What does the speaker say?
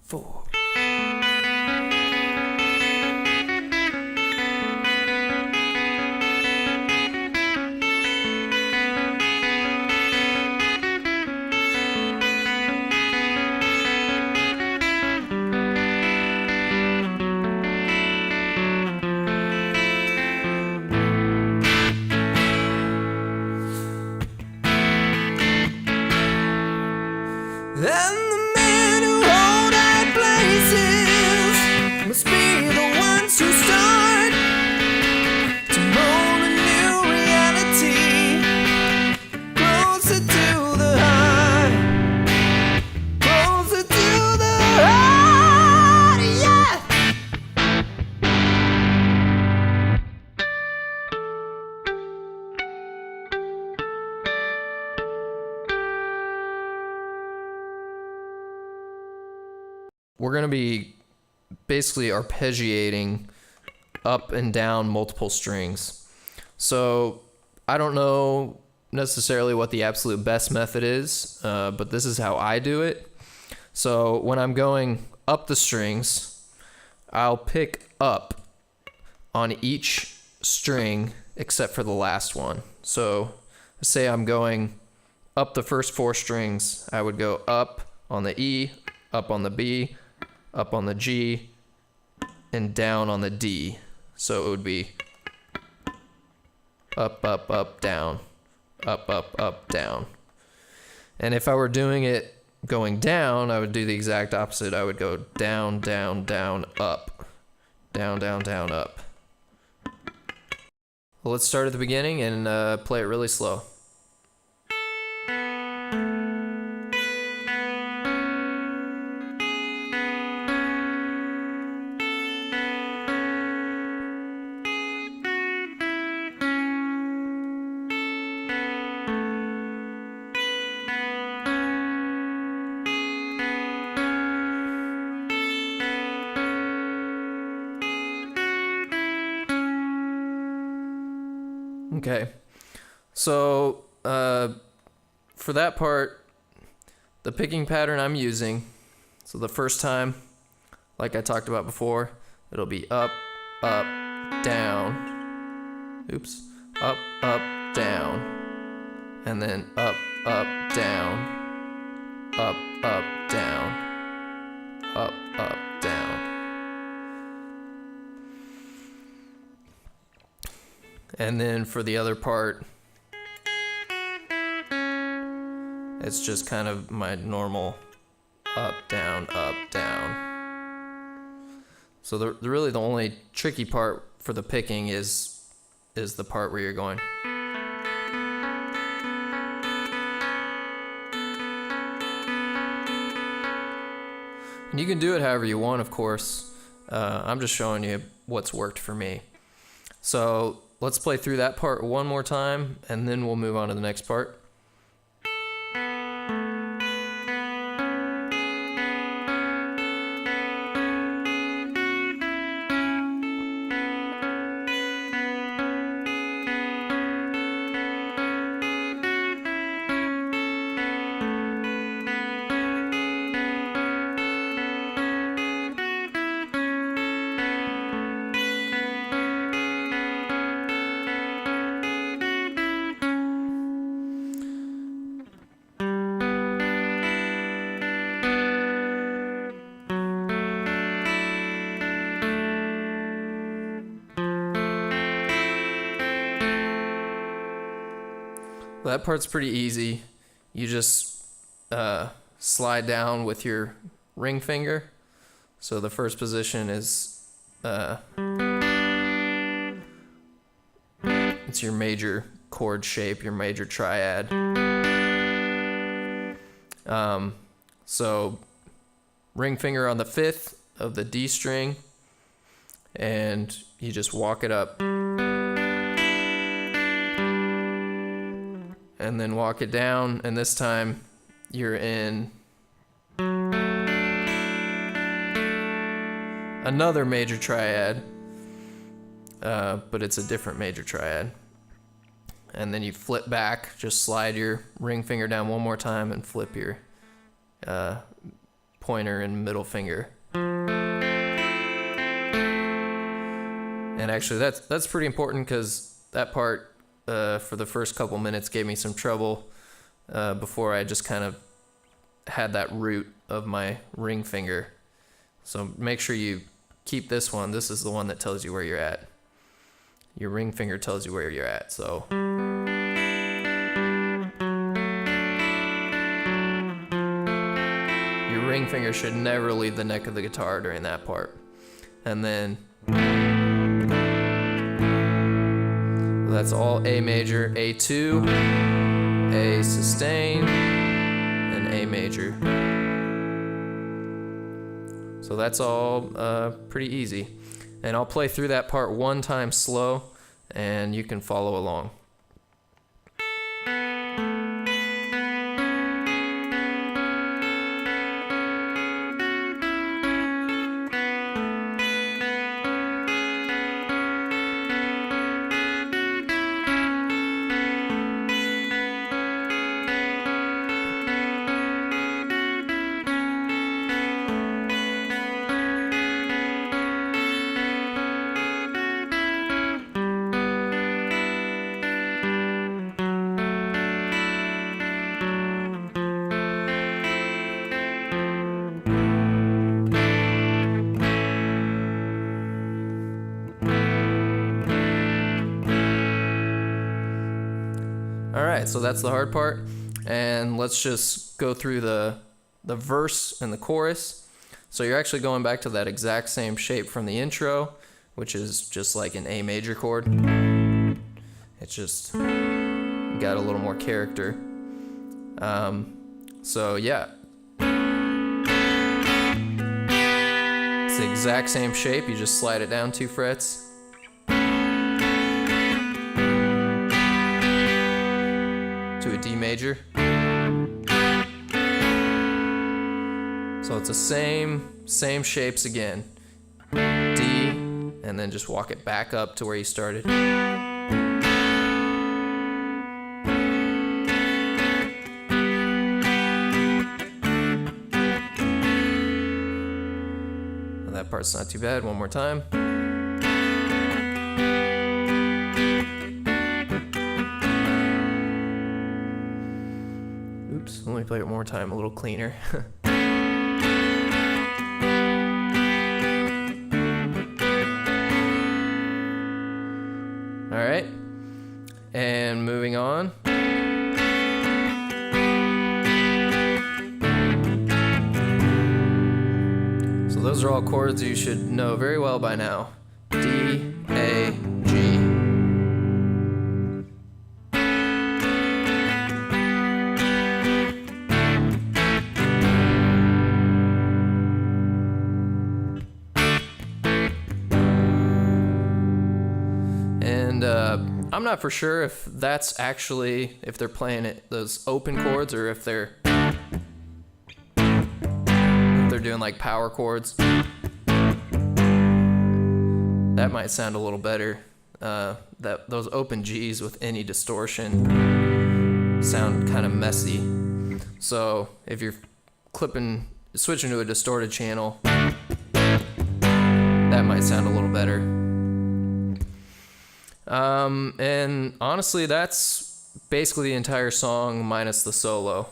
4. And the men who hold high places must be the ones who start to mold a new reality, closer to the heart, closer to the heart, yeah. We're going to be basically arpeggiating up and down multiple strings. So I don't know necessarily what the absolute best method is, but this is how I do it. So when I'm going up the strings, I'll pick up on each string except for the last one. So say I'm going up the first 4 strings, I would go up on the E, up on the B, up on the G, and down on the D. So it would be up, up, up, down, up, up, up, down. And if I were doing it going down, I would do the exact opposite. I would go down, down, down, up, down, down, down, up. Well, let's start at the beginning and play it really slow. Okay, so for that part, the picking pattern I'm using, so the first time, like I talked about before, it'll be up, up, down, oops, up, down, and then up, down, up, down, up, down. And then for the other part, it's just kind of my normal up, down, up, down. So really the only tricky part for the picking is the part where you're going. And you can do it however you want, of course. I'm just showing you what's worked for me. So let's play through that part one more time, and then we'll move on to the next part. That part's pretty easy. You just slide down with your ring finger. So the first position is it's your major chord shape, your major triad. So ring finger on the 5th of the D string, and you just walk it up. And then walk it down, and this time you're in another major triad, but it's a different major triad. And then you flip back, just slide your ring finger down one more time and flip your pointer and middle finger. And actually that's pretty important, because that part for the first couple minutes gave me some trouble before I just kind of had that root of my ring finger. So make sure you keep this one. This is the one that tells you where you're at. Your ring finger tells you where you're at. So your ring finger should never leave the neck of the guitar during that part. And then that's all A major, A2, A sustain, and A major. So that's all pretty easy. And I'll play through that part one time slow, and you can follow along. Alright, so that's the hard part, and let's just go through the verse and the chorus. So you're actually going back to that exact same shape from the intro, which is just like an A major chord. It's just got a little more character. So yeah, it's the exact same shape, you just slide it down 2 frets. To a D major. So it's the same shapes again. D, and then just walk it back up to where you started. Well, that part's not too bad. One more time. Oops, let me play it one more time, a little cleaner. Alright, and moving on. So those are all chords you should know very well by now. D, A, G. I'm not for sure if that's actually, if they're playing it, those open chords, or if they're doing like power chords. That might sound a little better. That those open G's with any distortion sound kind of messy. So if you're switching to a distorted channel, that might sound a little better. And honestly, that's basically the entire song minus the solo.